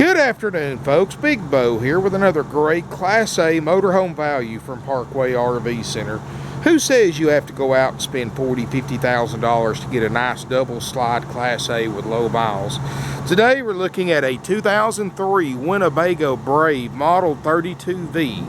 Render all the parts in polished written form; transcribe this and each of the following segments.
Good afternoon, folks. Big Bo here with another great Class A motorhome value from Parkway RV Center. Who says you have to go out and spend $40,000, $50,000 to get a nice double slide Class A with low miles? Today we're looking at a 2003 Winnebago Brave Model 32V.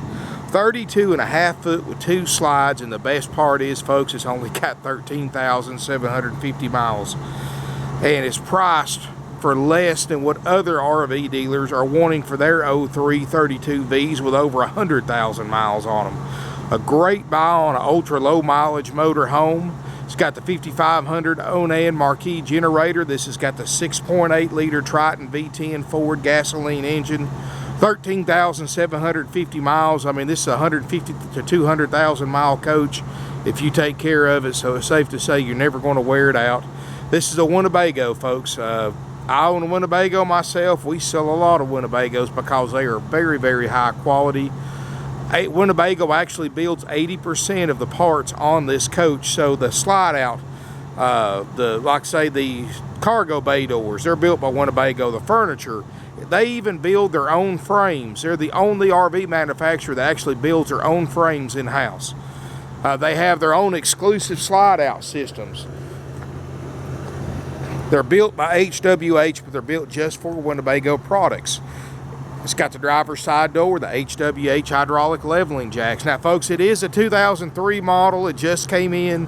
32.5 foot with 2 slides, and the best part is, folks, it's only got 13,750 miles. And it's priced for less than what other RV dealers are wanting for their 03 32Vs with over 100,000 miles on them. A great buy on an ultra low mileage motor home. It's got the 5500 Onan Marquis generator. This has got the 6.8 liter Triton V-10 Ford gasoline engine. 13,750 miles. I mean, this is a 150 to 200,000 mile coach if you take care of it, so it's safe to say you're never going to wear it out. This is a Winnebago, folks. I own a Winnebago myself. We sell a lot of Winnebagos because they are very, very high quality. Winnebago actually builds 80% of the parts on this coach, so the slide out, like say the cargo bay doors, they're built by Winnebago. The furniture, they even build their own frames. They're the only RV manufacturer that actually builds their own frames in-house. They have their own exclusive slide out systems. They're built by HWH, but they're built just for Winnebago products. It's got the driver's side door, the HWH hydraulic leveling jacks. Now, folks, it is a 2003 model. It just came in.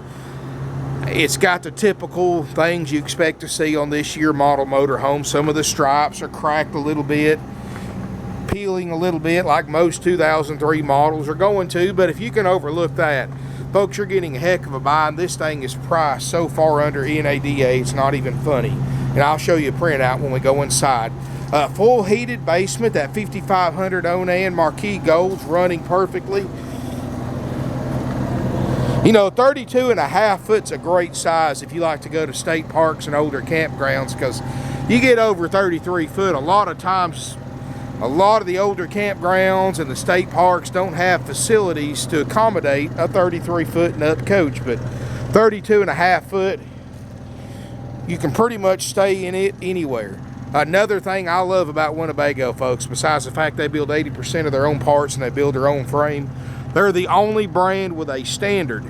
It's got the typical things you expect to see on this year model motorhome. Some of the stripes are cracked a little bit, peeling a little bit, like most 2003 models are going to. But if you can overlook that, folks, you're getting a heck of a buy, and this thing is priced so far under NADA, it's not even funny. And I'll show you a printout when we go inside. Full heated basement, that 5500 Onan Marquis Gold's running perfectly. You know, 32.5 foot's a great size if you like to go to state parks and older campgrounds, because you get over 33 foot, a lot of times, a lot of the older campgrounds and the state parks don't have facilities to accommodate a 33 foot and up coach, but 32.5 foot, you can pretty much stay in it anywhere. Another thing I love about Winnebago, folks, besides the fact they build 80% of their own parts and they build their own frame, they're the only brand with a standard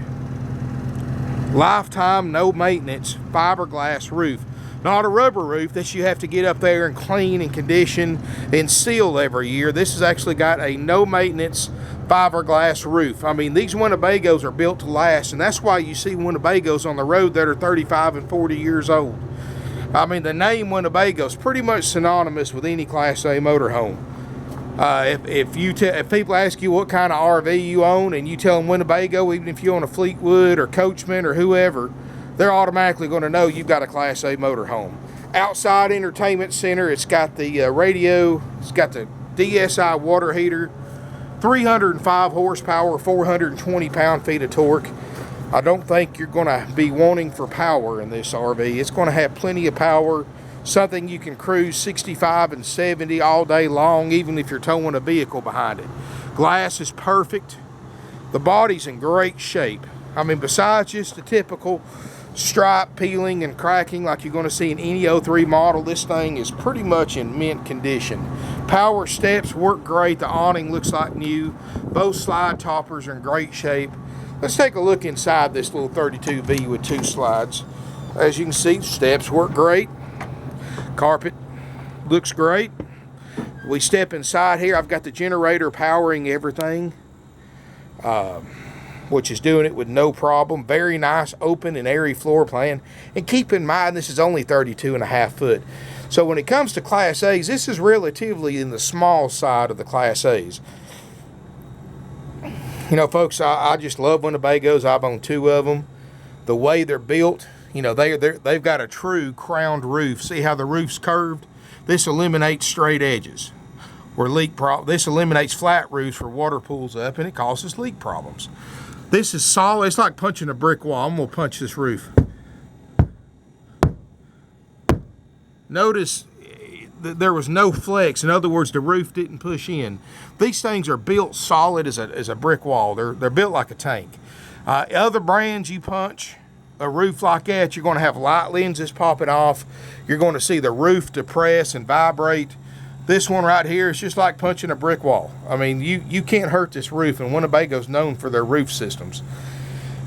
lifetime, no maintenance fiberglass roof. Not a rubber roof that you have to get up there and clean and condition and seal every year. This has actually got a no maintenance fiberglass roof. I mean, these Winnebagos are built to last, and that's why you see Winnebagos on the road that are 35 and 40 years old. I mean, the name Winnebago is pretty much synonymous with any Class A motorhome. If people ask you what kind of RV you own and you tell them Winnebago, even if you own a Fleetwood or Coachman or whoever, they're automatically going to know you've got a Class A motorhome. Outside entertainment center, it's got the radio, it's got the DSI water heater, 305 horsepower, 420 pound-feet of torque. I don't think you're going to be wanting for power in this RV. It's going to have plenty of power, something you can cruise 65 and 70 all day long, even if you're towing a vehicle behind it. Glass is perfect. The body's in great shape. I mean, besides just the typical stripe peeling and cracking like you're going to see in any 03 model, this thing is pretty much in mint condition. Power steps work great. The awning looks like new. Both slide toppers are in great shape. Let's take a look inside this little 32V with 2 slides. As you can see, steps work great. Carpet looks great. We step inside here. I've got the generator powering everything, which is doing it with no problem. Very nice, open and airy floor plan. And keep in mind, this is only 32.5 foot. So when it comes to Class A's, this is relatively in the small side of the Class A's. You know, folks, I just love Winnebagos. I've owned 2 of them. The way they're built, you know, they've got a true crowned roof. See how the roof's curved? This eliminates straight edges. This eliminates flat roofs where water pools up and it causes leak problems. This is solid. It's like punching a brick wall. I'm going to punch this roof. Notice there was no flex. In other words, the roof didn't push in. These things are built solid as a brick wall. They're built like a tank. Other brands, you punch a roof like that, you're going to have light lenses popping off. You're going to see the roof depress and vibrate. This one right here is just like punching a brick wall. I mean, you can't hurt this roof, and Winnebago's known for their roof systems.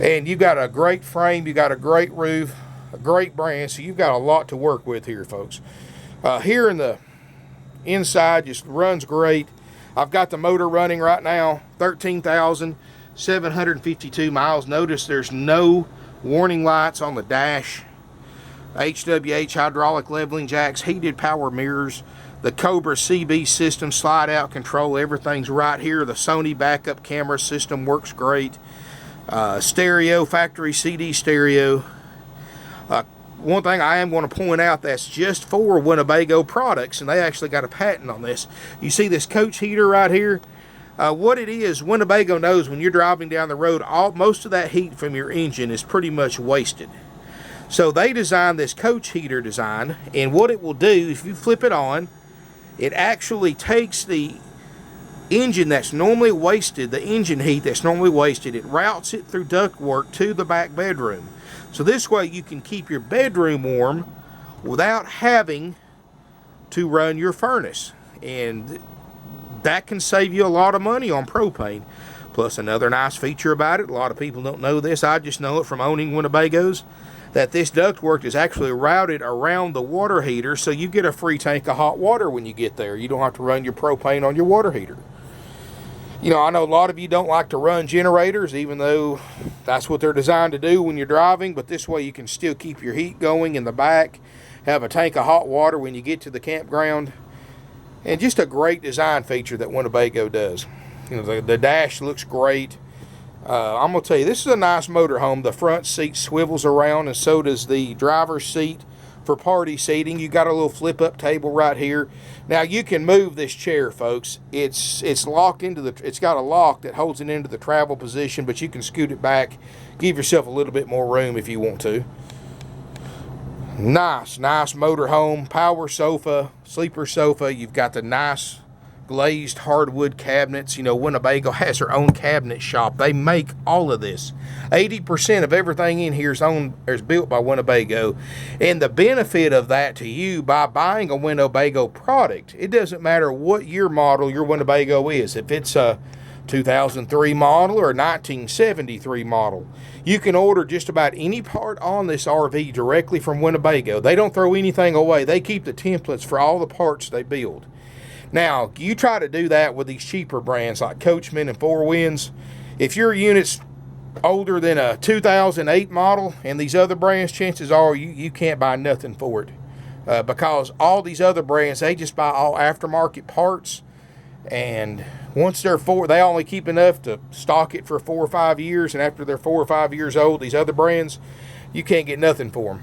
And you've got a great frame, you got a great roof, a great brand, so you've got a lot to work with here, folks. Here in the inside, just runs great. I've got the motor running right now, 13,752 miles. Notice there's no warning lights on the dash. HWH hydraulic leveling jacks, heated power mirrors, the Cobra CB system, slide out control, everything's right here. The Sony backup camera system works great. Stereo, factory CD stereo. One thing I am going to point out that's just for Winnebago products, and they actually got a patent on this. You see this coach heater right here? What it is, Winnebago knows when you're driving down the road, most of that heat from your engine is pretty much wasted. So they designed this coach heater design, and what it will do, if you flip it on, it actually takes the engine that's normally wasted, the engine heat that's normally wasted, it routes it through ductwork to the back bedroom. So this way you can keep your bedroom warm without having to run your furnace. And that can save you a lot of money on propane. Plus another nice feature about it, a lot of people don't know this, I just know it from owning Winnebagos, that this ductwork is actually routed around the water heater, so you get a free tank of hot water when you get there. You don't have to run your propane on your water heater. You know, I know a lot of you don't like to run generators, even though that's what they're designed to do when you're driving, but this way you can still keep your heat going in the back, have a tank of hot water when you get to the campground, and just a great design feature that Winnebago does. You know, the dash looks great. I'm going to tell you, this is a nice motorhome. The front seat swivels around, and so does the driver's seat for party seating. You got a little flip-up table right here. Now you can move this chair, folks. It's locked into it's got a lock that holds it into the travel position, but you can scoot it back, give yourself a little bit more room if you want to. Nice motorhome, power sofa, sleeper sofa. You've got the nice glazed hardwood cabinets. You know, Winnebago has their own cabinet shop. They make all of this. 80% of everything in here is built by Winnebago. And the benefit of that to you by buying a Winnebago product, it doesn't matter what year model your Winnebago is. If it's a 2003 model or a 1973 model, you can order just about any part on this RV directly from Winnebago. They don't throw anything away. They keep the templates for all the parts they build. Now, you try to do that with these cheaper brands like Coachman and Four Winds. If your unit's older than a 2008 model and these other brands, chances are you can't buy nothing for it. Because all these other brands, they just buy all aftermarket parts. And once they're they only keep enough to stock it for 4 or 5 years. And after they're 4 or 5 years old, these other brands, you can't get nothing for them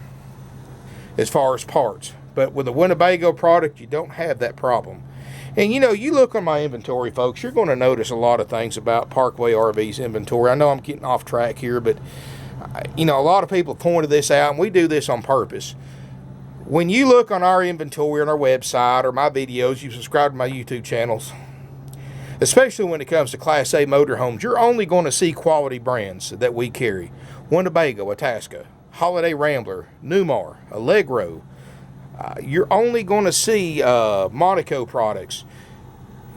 as far as parts. But with a Winnebago product, you don't have that problem. And you know, you look on my inventory, folks, you're going to notice a lot of things about Parkway RV's inventory. I know I'm getting off track here, but you know, a lot of people pointed this out, and we do this on purpose. When you look on our inventory on our website or my videos, you subscribe to my YouTube channels, especially when it comes to Class A motorhomes, you're only going to see quality brands that we carry. Winnebago, Itasca, Holiday Rambler, Newmar, Allegro. You're only going to see Monaco products.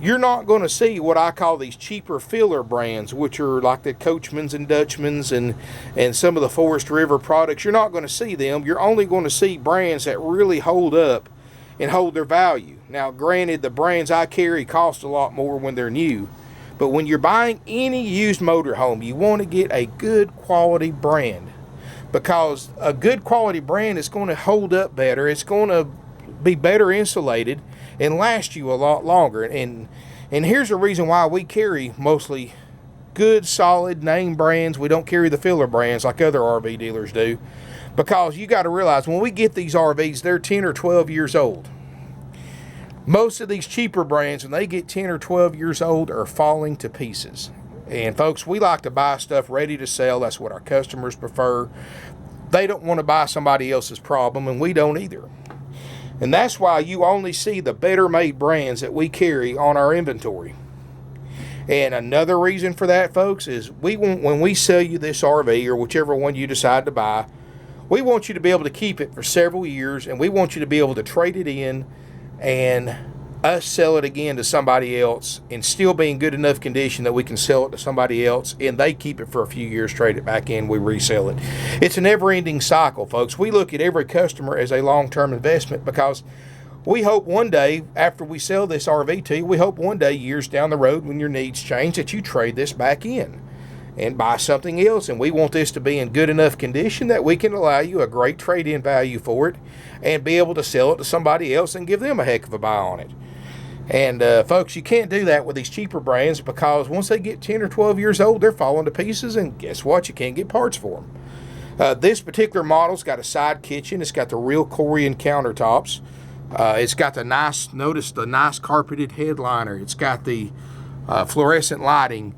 You're not going to see what I call these cheaper filler brands, which are like the Coachmans and Dutchmans and some of the Forest River products. You're not going to see them. You're only going to see brands that really hold up and hold their value. Now, granted, the brands I carry cost a lot more when they're new. But when you're buying any used motorhome, you want to get a good quality brand. Because a good quality brand is going to hold up better. It's going to be better insulated and last you a lot longer. And here's the reason why we carry mostly good, solid name brands. We don't carry the filler brands like other RV dealers do. Because you got to realize when we get these RVs, they're 10 or 12 years old. Most of these cheaper brands, when they get 10 or 12 years old, are falling to pieces. And folks, we like to buy stuff ready to sell. That's what our customers prefer. They don't want to buy somebody else's problem, and we don't either. And that's why you only see the better made brands that we carry on our inventory. And another reason for that, folks, is when we sell you this RV or whichever one you decide to buy, we want you to be able to keep it for several years, and we want you to be able to trade it in and us sell it again to somebody else and still be in good enough condition that we can sell it to somebody else and they keep it for a few years, trade it back in, we resell it. It's a never-ending cycle, folks. We look at every customer as a long-term investment because we hope one day, after we sell this RV to you, we hope one day, years down the road, when your needs change, that you trade this back in and buy something else. And we want this to be in good enough condition that we can allow you a great trade-in value for it and be able to sell it to somebody else and give them a heck of a buy on it. And folks, you can't do that with these cheaper brands because once they get 10 or 12 years old, they're falling to pieces, and guess what? You can't get parts for them. This particular model's got a side kitchen. It's got the real Korean countertops. It's got the nice, notice the nice carpeted headliner. It's got the fluorescent lighting.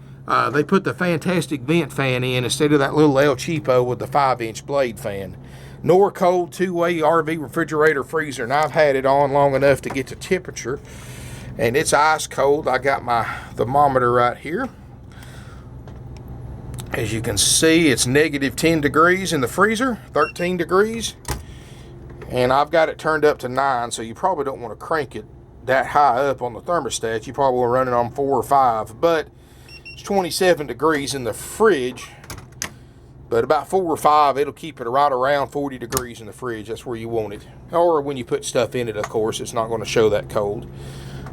They put the fantastic vent fan in instead of that little El Cheapo with the 5-inch blade fan. Norcold 2-way RV refrigerator freezer, and I've had it on long enough to get the temperature, and it's ice cold. I got my thermometer right here. As you can see, it's negative 10 degrees in the freezer, 13 degrees. And I've got it turned up to 9, so you probably don't want to crank it that high up on the thermostat. You probably want to run it on 4 or 5. But it's 27 degrees in the fridge. But about 4 or 5, it'll keep it right around 40 degrees in the fridge. That's where you want it. Or when you put stuff in it, of course, it's not going to show that cold.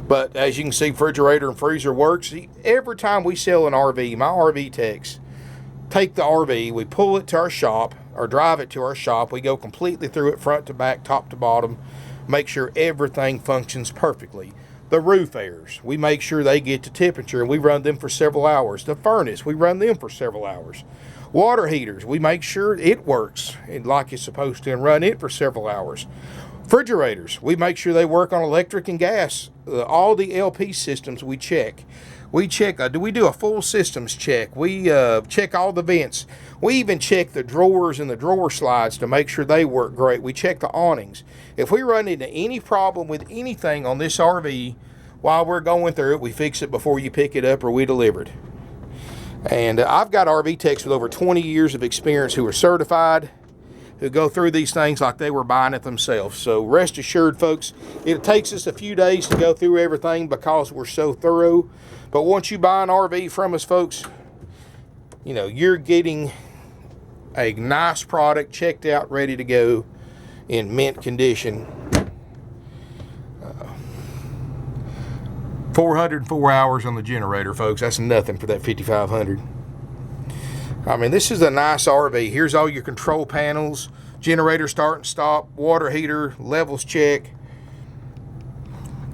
But as you can see, refrigerator and freezer works. Every time we sell an RV, my RV techs take the RV, we pull it to our shop, or drive it to our shop. We go completely through it, front to back, top to bottom, make sure everything functions perfectly. The roof airs, we make sure they get to temperature, and we run them for several hours. The furnace, we run them for several hours. Water heaters, we make sure it works and like it's supposed to and run it for several hours. Refrigerators, we make sure they work on electric and gas. All the LP systems we check. We do a full systems check. We check all the vents. We even check the drawers and the drawer slides to make sure they work great. We check the awnings. If we run into any problem with anything on this RV while we're going through it, we fix it before you pick it up or we deliver it. And I've got RV techs with over 20 years of experience who are certified, who go through these things like they were buying it themselves. So rest assured, folks, it takes us a few days to go through everything because we're so thorough. But once you buy an RV from us, folks, you know, you're getting a nice product, checked out, ready to go, in mint condition. 404 hours on the generator, folks. That's nothing for that 5500. I mean, this is a nice RV. Here's all your control panels, generator start and stop, water heater, levels check.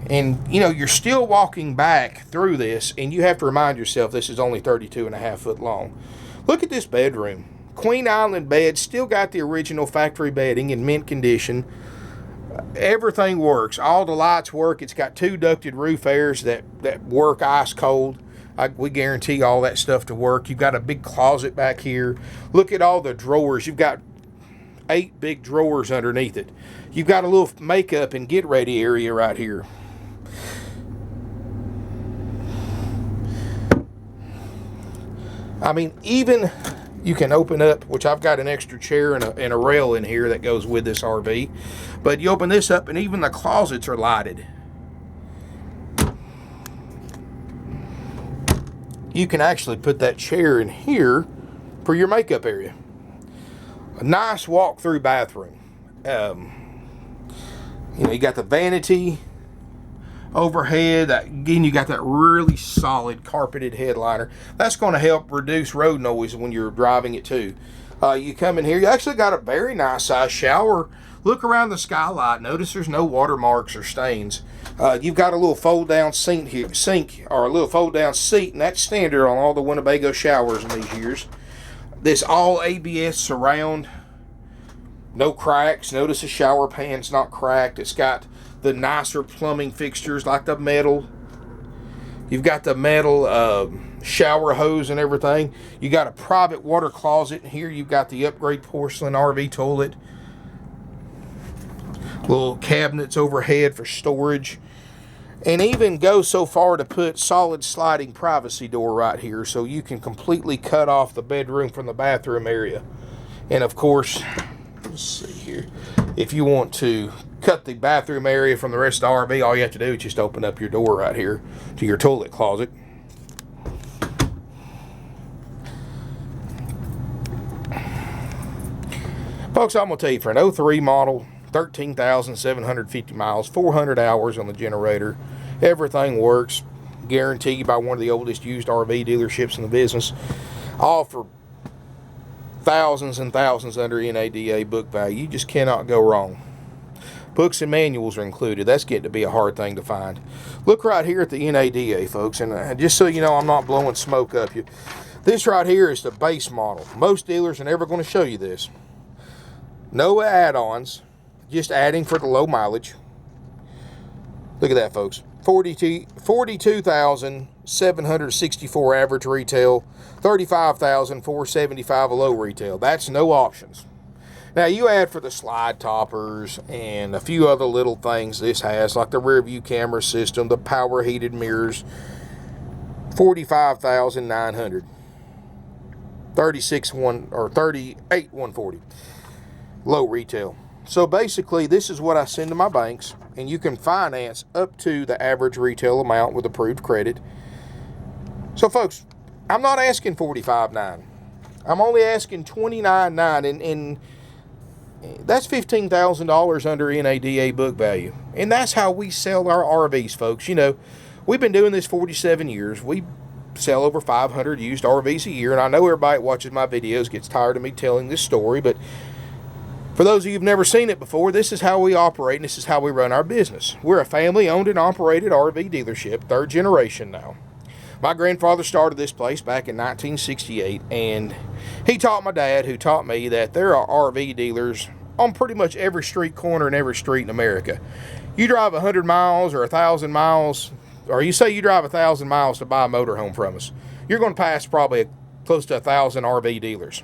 And, you know, you're still walking back through this, and you have to remind yourself this is only 32.5 foot long. Look at this bedroom. Queen Island bed, still got the original factory bedding in mint condition. Everything works. All the lights work. It's got 2 ducted roof airs that work ice cold. We guarantee all that stuff to work. You've got a big closet back here. Look at all the drawers. You've got 8 big drawers underneath it. You've got a little makeup and get ready area right here. I mean, even you can open up, which I've got an extra chair and a rail in here that goes with this RV. But you open this up and even the closets are lighted. You can actually put that chair in here for your makeup area. A nice walk-through bathroom. You know, you got the vanity overhead. Again, you got that really solid carpeted headliner. That's going to help reduce road noise when you're driving it too. You come in here, you actually got a very nice size shower. Look around the skylight. Notice there's no watermarks or stains. You've got a little fold-down sink or a little fold-down seat, and that's standard on all the Winnebago showers in these years. This all ABS surround, no cracks. Notice the shower pan's not cracked. It's got the nicer plumbing fixtures like the metal. You've got the metal shower hose and everything. You got a private water closet in here. You've got the upgrade porcelain RV toilet. Little cabinets overhead for storage. And even go so far to put solid sliding privacy door right here so you can completely cut off the bedroom from the bathroom area. And of course, let's see here, if you want to cut the bathroom area from the rest of the RV, all you have to do is just open up your door right here to your toilet closet. Folks, I'm going to tell you, for an 03 model, 13,750 miles, 400 hours on the generator, everything works, guaranteed by one of the oldest used RV dealerships in the business, all for thousands and thousands under NADA book value. You just cannot go wrong. Books and manuals are included. That's getting to be a hard thing to find. Look right here at the NADA, folks, and just so you know, I'm not blowing smoke up you. This right here is the base model. Most dealers are never going to show you this. No add-ons, just adding for the low mileage. Look at that, folks. 42,764 average retail, 35,475 a low retail. That's no options. Now, you add for the slide toppers and a few other little things this has, like the rear view camera system, the power heated mirrors, 45,900. 38,140 low retail. So basically, this is what I send to my banks, and you can finance up to the average retail amount with approved credit. So folks, I'm not asking $45,900. I'm only asking $29,900, and that's $15,000 under NADA book value. And that's how we sell our RVs, folks. You know, we've been doing this 47 years. We sell over 500 used RVs a year, and I know everybody that watches my videos gets tired of me telling this story, but for those of you who've never seen it before, this is how we operate, and this is how we run our business. We're a family-owned and operated RV dealership, third generation now. My grandfather started this place back in 1968, and he taught my dad, who taught me, that there are RV dealers on pretty much every street corner and every street in America. You drive 100 miles or 1,000 miles, or you say you drive 1,000 miles to buy a motorhome from us, you're going to pass probably close to 1,000 RV dealers.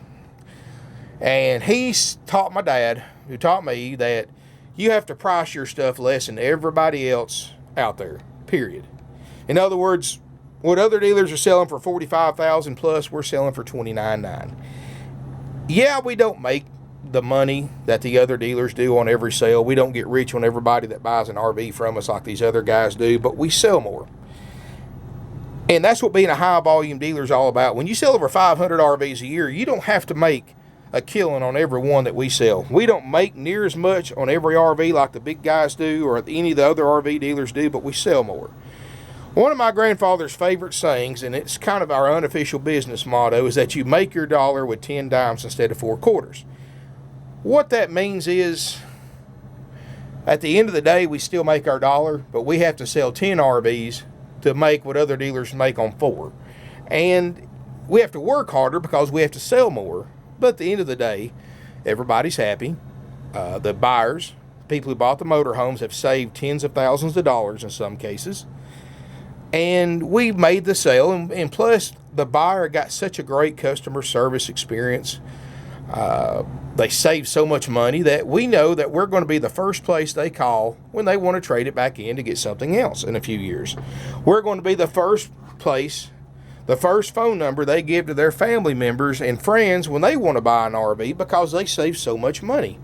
And he taught my dad, who taught me, that you have to price your stuff less than everybody else out there, period. In other words, what other dealers are selling for $45,000 plus, we're selling for $29,900. Yeah, we don't make the money that the other dealers do on every sale. We don't get rich on everybody that buys an RV from us like these other guys do, but we sell more. And that's what being a high volume dealer is all about. When you sell over 500 RVs a year, you don't have to make a killing on every one that we sell. We don't make near as much on every RV like the big guys do or any of the other RV dealers do, but we sell more. One of my grandfather's favorite sayings, and it's kind of our unofficial business motto, is that you make your dollar with 10 dimes instead of 4 quarters. What that means is, at the end of the day, we still make our dollar, but we have to sell 10 RVs to make what other dealers make on 4. And we have to work harder because we have to sell more. But at the end of the day, everybody's happy. The buyers, people who bought the motorhomes, have saved tens of thousands of dollars in some cases. And we made the sale, and plus the buyer got such a great customer service experience. They saved so much money that we know that we're going to be the first place they call when they want to trade it back in to get something else in a few years. We're going to be the first place, the first phone number they give to their family members and friends when they want to buy an RV because they save so much money.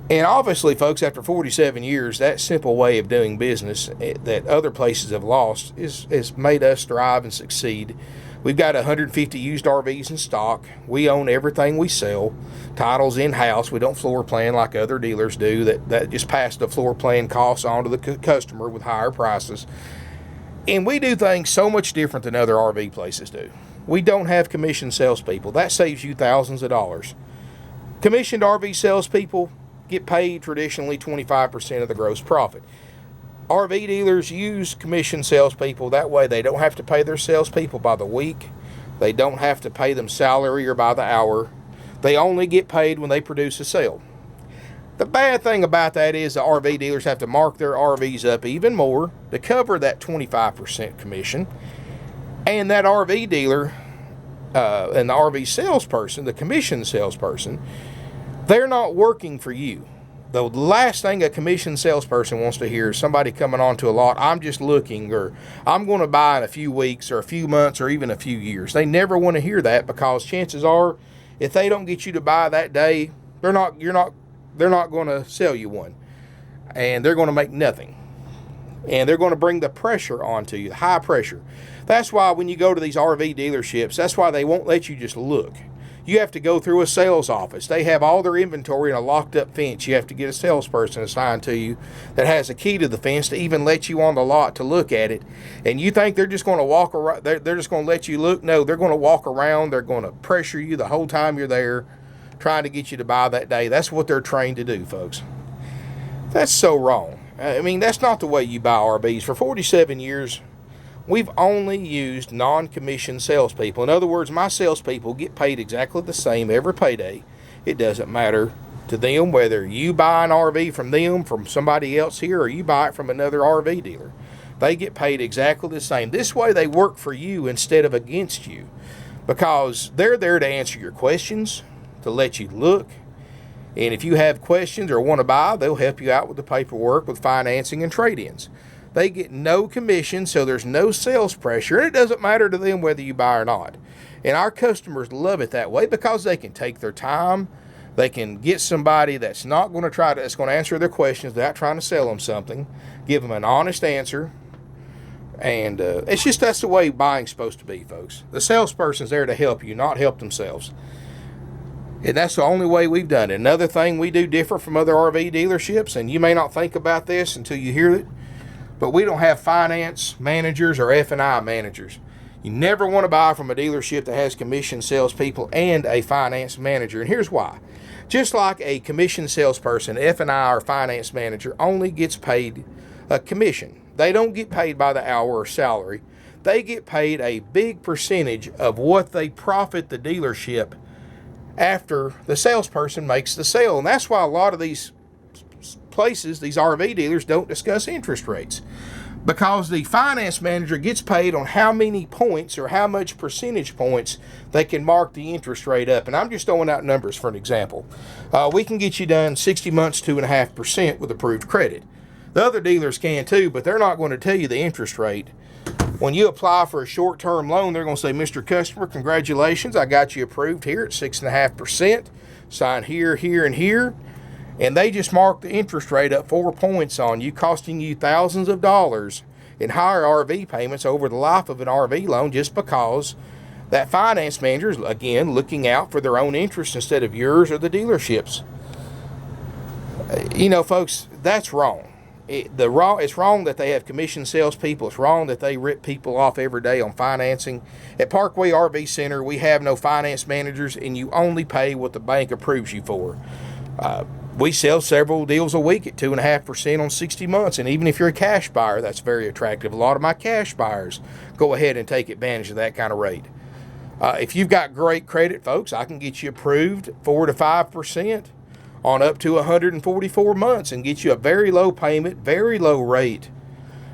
And obviously, folks, after 47 years, that simple way of doing business that other places have lost has made us thrive and succeed. We've got 150 used RVs in stock. We own everything we sell. Titles in-house. We don't floor plan like other dealers do that just pass the floor plan costs on to the customer with higher prices. And we do things so much different than other RV places do. We don't have commissioned salespeople. That saves you thousands of dollars. Commissioned RV salespeople get paid traditionally 25% of the gross profit. RV dealers use commission salespeople. That way they don't have to pay their salespeople by the week. They don't have to pay them salary or by the hour. They only get paid when they produce a sale. The bad thing about that is the RV dealers have to mark their RVs up even more to cover that 25% commission. And that RV dealer and the RV salesperson, the commission salesperson, they're not working for you. The last thing a commission salesperson wants to hear is somebody coming onto a lot, I'm just looking, or I'm going to buy in a few weeks or a few months or even a few years. They never want to hear that because chances are if they don't get you to buy that day, they're not going to sell you one. and they're going to make nothing. And they're going to bring the pressure onto you, the high pressure. That's why when you go to these RV dealerships, that's why they won't let you just look. You have to go through a sales office. They have all their inventory in a locked up fence. You have to get a salesperson assigned to you that has a key to the fence to even let you on the lot to look at it. And you think they're just going to walk around, they're just going to let you look? No, they're going to walk around. They're going to pressure you the whole time you're there, trying to get you to buy that day. That's what they're trained to do, folks. That's so wrong. I mean, that's not the way you buy RVs. For 47 years, we've only used non-commissioned salespeople. In other words, my salespeople get paid exactly the same every payday. It doesn't matter to them whether you buy an RV from them, from somebody else here, or you buy it from another RV dealer. They get paid exactly the same. This way they work for you instead of against you, because they're there to answer your questions, to let you look. And if you have questions or want to buy, they'll help you out with the paperwork, with financing and trade-ins. They get no commission, so there's no sales pressure, and it doesn't matter to them whether you buy or not. And our customers love it that way because they can take their time. They can get somebody that's not going to that's going to answer their questions without trying to sell them something, give them an honest answer. And that's the way buying's supposed to be, folks. The salesperson's there to help you, not help themselves. And that's the only way we've done it. Another thing we do different from other RV dealerships, and you may not think about this until you hear it, but we don't have finance managers or F&I managers. You never want to buy from a dealership that has commissioned salespeople and a finance manager. And here's why. Just like a commissioned salesperson, F&I or finance manager only gets paid a commission. They don't get paid by the hour or salary. They get paid a big percentage of what they profit the dealership after the salesperson makes the sale. And that's why a lot of these places, these RV dealers, don't discuss interest rates, because the finance manager gets paid on how many points or how much percentage points they can mark the interest rate up. And I'm just throwing out numbers for an example. We can get you done 60 months, 2.5% with approved credit. The other dealers can too, but they're not going to tell you the interest rate. When you apply for a short-term loan, they're going to say, Mr. Customer, congratulations, I got you approved here at 6.5%. Sign here, here, and here. And they just mark the interest rate up 4 points on you, costing you thousands of dollars in higher RV payments over the life of an RV loan, just because that finance manager is, again, looking out for their own interest instead of yours or the dealership's. You know, folks, that's wrong. It's wrong that they have commissioned salespeople. It's wrong that they rip people off every day on financing. At Parkway RV Center, we have no finance managers, and you only pay what the bank approves you for. We sell several deals a week at 2.5% on 60 months, and even if you're a cash buyer, that's very attractive. A lot of my cash buyers go ahead and take advantage of that kind of rate. If you've got great credit, folks, I can get you approved 4 to 5% on up to 144 months and get you a very low payment, very low rate,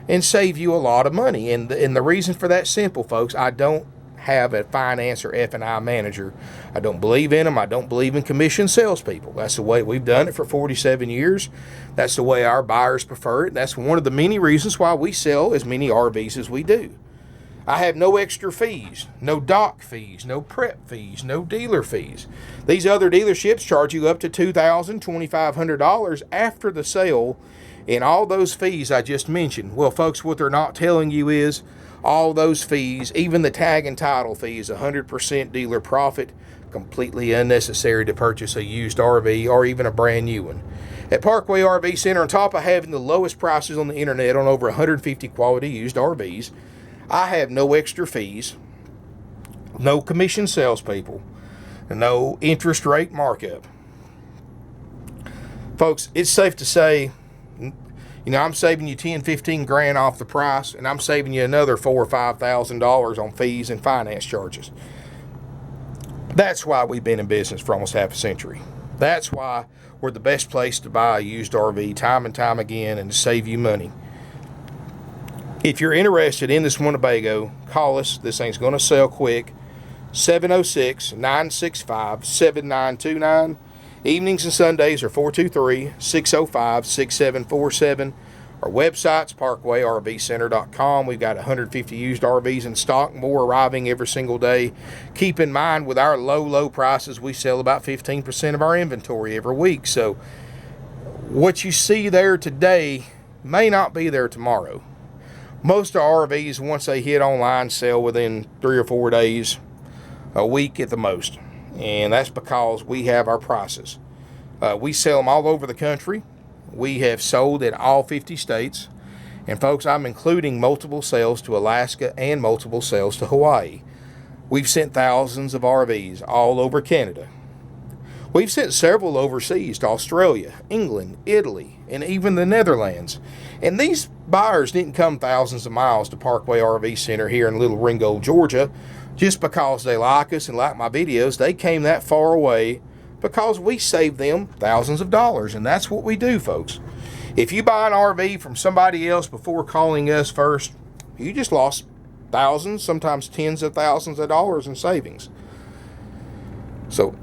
and save you a lot of money. And the reason for that simple, folks. I don't have a finance or F&I manager. I don't believe in them. I don't believe in commissioned salespeople. That's the way we've done it for 47 years. That's the way our buyers prefer it. That's one of the many reasons why we sell as many RVs as we do. I have no extra fees, no dock fees, no prep fees, no dealer fees. These other dealerships charge you up to $2,000, $2,500 after the sale, and all those fees I just mentioned. Well, folks, what they're not telling you is all those fees, even the tag and title fees, 100% dealer profit, completely unnecessary to purchase a used RV or even a brand new one. At Parkway RV Center, on top of having the lowest prices on the internet on over 150 quality used RVs, I have no extra fees, no commissioned salespeople, and no interest rate markup. Folks, it's safe to say, I'm saving you 10, 15 grand off the price, and I'm saving you another $4,000 or $5,000 on fees and finance charges. That's why we've been in business for almost half a century. That's why we're the best place to buy a used RV time and time again and to save you money. If you're interested in this Winnebago, call us. This thing's going to sell quick. 706-965-7929. Evenings and Sundays are 423-605-6747. Our website's parkway.rvcenter.com. We've got 150 used RVs in stock, more arriving every single day. Keep in mind, with our low prices, we sell about 15% of our inventory every week. So What you see there today may not be there tomorrow. Most of our RVs, once they hit online, sell within 3 or 4 days, a week at the most. And that's because we have our prices. We sell them all over the country. We have sold in all 50 states. And folks, I'm including multiple sales to Alaska and multiple sales to Hawaii. We've sent thousands of RVs all over Canada. We've sent several overseas to Australia, England, Italy, and even the Netherlands. And these buyers didn't come thousands of miles to Parkway RV Center here in Little Ringgold, Georgia, just because they like us and like my videos. They came that far away because we saved them thousands of dollars. And that's what we do, folks. If you buy an RV from somebody else before calling us first, you just lost thousands, sometimes tens of thousands of dollars in savings. So,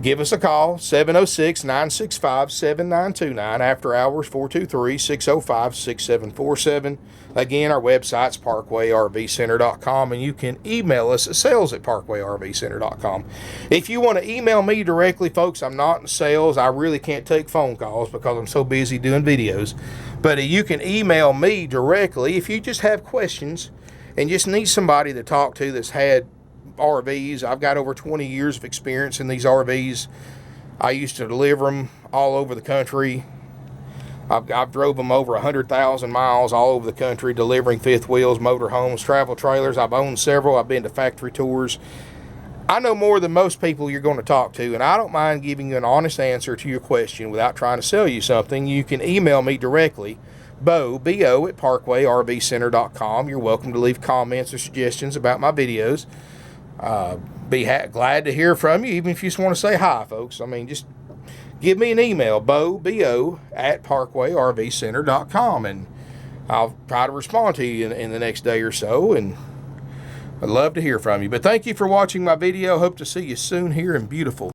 give us a call, 706-965-7929, after hours 423-605-6747. Again, our website's parkwayrvcenter.com, and you can email us at sales@parkwayrvcenter.com. If you want to email me directly, folks, I'm not in sales. I really can't take phone calls because I'm so busy doing videos. But you can email me directly if you just have questions and just need somebody to talk to that's had RVs. I've got over 20 years of experience in these RVs. I used to deliver them all over the country. I've drove them over 100,000 miles all over the country, delivering fifth wheels, motorhomes, travel trailers. I've owned several. I've been to factory tours. I know more than most people you're going to talk to, and I don't mind giving you an honest answer to your question without trying to sell you something. You can email me directly, Bo, B-O, at parkwayrvcenter.com. You're welcome to leave comments or suggestions about my videos. Glad to hear from you, even if you just want to say hi, folks. I mean, just give me an email, Bo, B-O, at parkwayrvcenter.com, and I'll try to respond to you in the next day or so, and I'd love to hear from you. But thank you for watching my video. Hope to see you soon here in beautiful